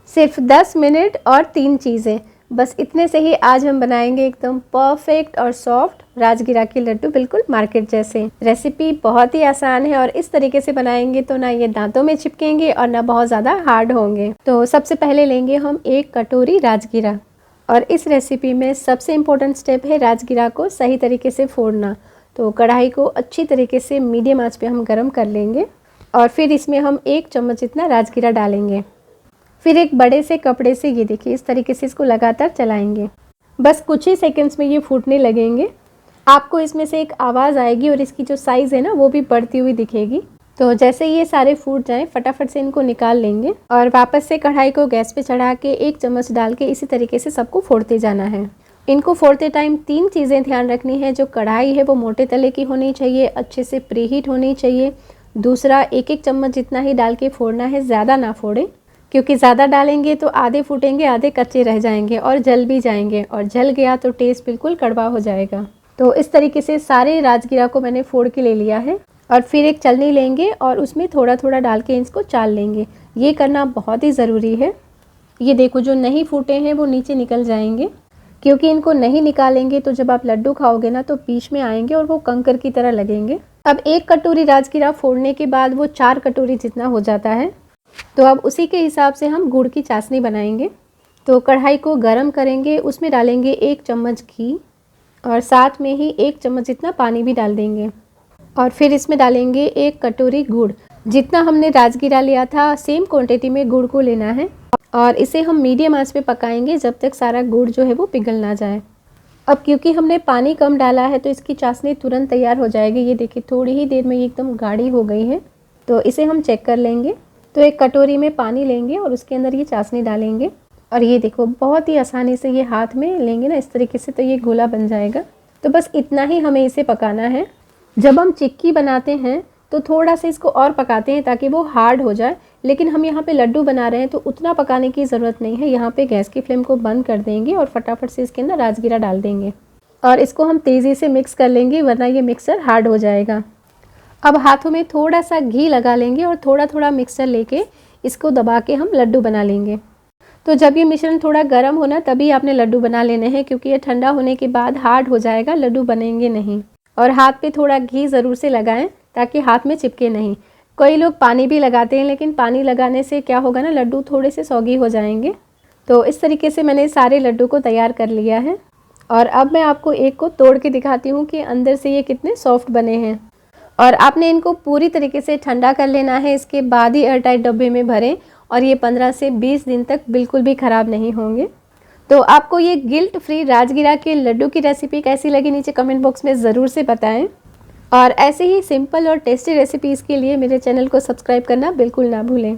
सिर्फ 10 मिनट और 3 चीज़ें, बस इतने से ही आज हम बनाएंगे एकदम परफेक्ट और सॉफ्ट राजगिरा के लड्डू, बिल्कुल मार्केट जैसे। रेसिपी बहुत ही आसान है और इस तरीके से बनाएंगे तो ना ये दांतों में चिपकेंगे और ना बहुत ज़्यादा हार्ड होंगे। तो सबसे पहले लेंगे हम 1 कटोरी राजगिरा, और इस रेसिपी में सबसे इम्पोर्टेंट स्टेप है राजगिरा को सही तरीके से फोड़ना। तो कढ़ाई को अच्छी तरीके से मीडियम आंच पे हम गरम कर लेंगे और फिर इसमें हम 1 चम्मच इतना राजगिरा डालेंगे। फिर एक बड़े से कपड़े से ये देखिए इस तरीके से इसको लगातार चलाएंगे। बस कुछ ही सेकंड्स में ये फूटने लगेंगे। आपको इसमें से एक आवाज़ आएगी और इसकी जो साइज़ है ना वो भी बढ़ती हुई दिखेगी। तो जैसे ये सारे फूट जाएं फटाफट से इनको निकाल लेंगे और वापस से कढ़ाई को गैस पे चढ़ा के 1 चम्मच डाल के इसी तरीके से सबको फोड़ते जाना है। इनको फोड़ते टाइम 3 चीज़ें ध्यान रखनी है। जो कढ़ाई है वो मोटे तले की होनी चाहिए, अच्छे से प्रीहीट होनी चाहिए। दूसरा, 1-1 चम्मच जितना ही डाल के फोड़ना है, ज़्यादा ना फोड़ें, क्योंकि ज़्यादा डालेंगे तो आधे फूटेंगे, आधे कच्चे रह जाएंगे और जल भी जाएंगे, और जल गया तो टेस्ट बिल्कुल कड़वा हो जाएगा। तो इस तरीके से सारे राजगिरा को मैंने फोड़ के ले लिया है और फिर एक छलनी लेंगे और उसमें थोड़ा थोड़ा डाल के इसको चाल लेंगे। ये करना बहुत ही ज़रूरी है। ये देखो जो नहीं फूटे हैं वो नीचे निकल जाएंगे, क्योंकि इनको नहीं निकालेंगे तो जब आप लड्डू खाओगे ना तो बीच में आएंगे और वो कंकर की तरह लगेंगे। अब 1 कटोरी राजगिरा फोड़ने के बाद वो 4 कटोरी जितना हो जाता है। तो अब उसी के हिसाब से हम गुड़ की चाशनी बनाएंगे। तो कढ़ाई को गरम करेंगे, उसमें डालेंगे 1 चम्मच घी और साथ में ही 1 चम्मच जितना पानी भी डाल देंगे और फिर इसमें डालेंगे 1 कटोरी गुड़। जितना हमने राजगिरा लिया था सेम क्वांटिटी में गुड़ को लेना है और इसे हम मीडियम आंच पे पकाएंगे जब तक सारा गुड़ जो है वो पिघल ना जाए। अब क्योंकि हमने पानी कम डाला है तो इसकी चाशनी तुरंत तैयार हो जाएगी। ये देखिए थोड़ी ही देर में ये एकदम गाढ़ी हो गई है। तो इसे हम चेक कर लेंगे। तो एक कटोरी में पानी लेंगे और उसके अंदर ये चाशनी डालेंगे और ये देखो बहुत ही आसानी से ये हाथ में लेंगे ना इस तरीके से तो ये गोला बन जाएगा। तो बस इतना ही हमें इसे पकाना है। जब हम चिक्की बनाते हैं तो थोड़ा सा इसको और पकाते हैं ताकि वो हार्ड हो जाए, लेकिन हम यहाँ पे लड्डू बना रहे हैं तो उतना पकाने की ज़रूरत नहीं है। यहाँ पे गैस की फ्लेम को बंद कर देंगे और फटाफट से इसके अंदर राजगिरा डाल देंगे और इसको हम तेज़ी से मिक्स कर लेंगे, वरना ये मिक्सर हार्ड हो जाएगा। अब हाथों में थोड़ा सा घी लगा लेंगे और थोड़ा थोड़ा मिक्सर लेके इसको दबा के हम लड्डू बना लेंगे। तो जब ये मिश्रण थोड़ा गर्म होना तभी आपने लड्डू बना लेने हैं, क्योंकि ये ठंडा होने के बाद हार्ड हो जाएगा, लड्डू बनेंगे नहीं। और हाथ पे थोड़ा घी ज़रूर से लगाएं ताकि हाथ में चिपके नहीं। कई लोग पानी भी लगाते हैं, लेकिन पानी लगाने से क्या होगा ना, लड्डू थोड़े से सौगी हो जाएंगे। तो इस तरीके से मैंने सारे लड्डू को तैयार कर लिया है और अब मैं आपको एक को तोड़ के दिखाती हूँ कि अंदर से ये कितने सॉफ्ट बने हैं। और आपने इनको पूरी तरीके से ठंडा कर लेना है, इसके बाद ही एयरटाइट डब्बे में भरें और ये 15 से 20 दिन तक बिल्कुल भी ख़राब नहीं होंगे। तो आपको ये गिल्ट फ्री राजगिरा के लड्डू की रेसिपी कैसी लगी नीचे कमेंट बॉक्स में ज़रूर से बताएं। और ऐसे ही सिंपल और टेस्टी रेसिपीज़ के लिए मेरे चैनल को सब्सक्राइब करना बिल्कुल ना भूलें।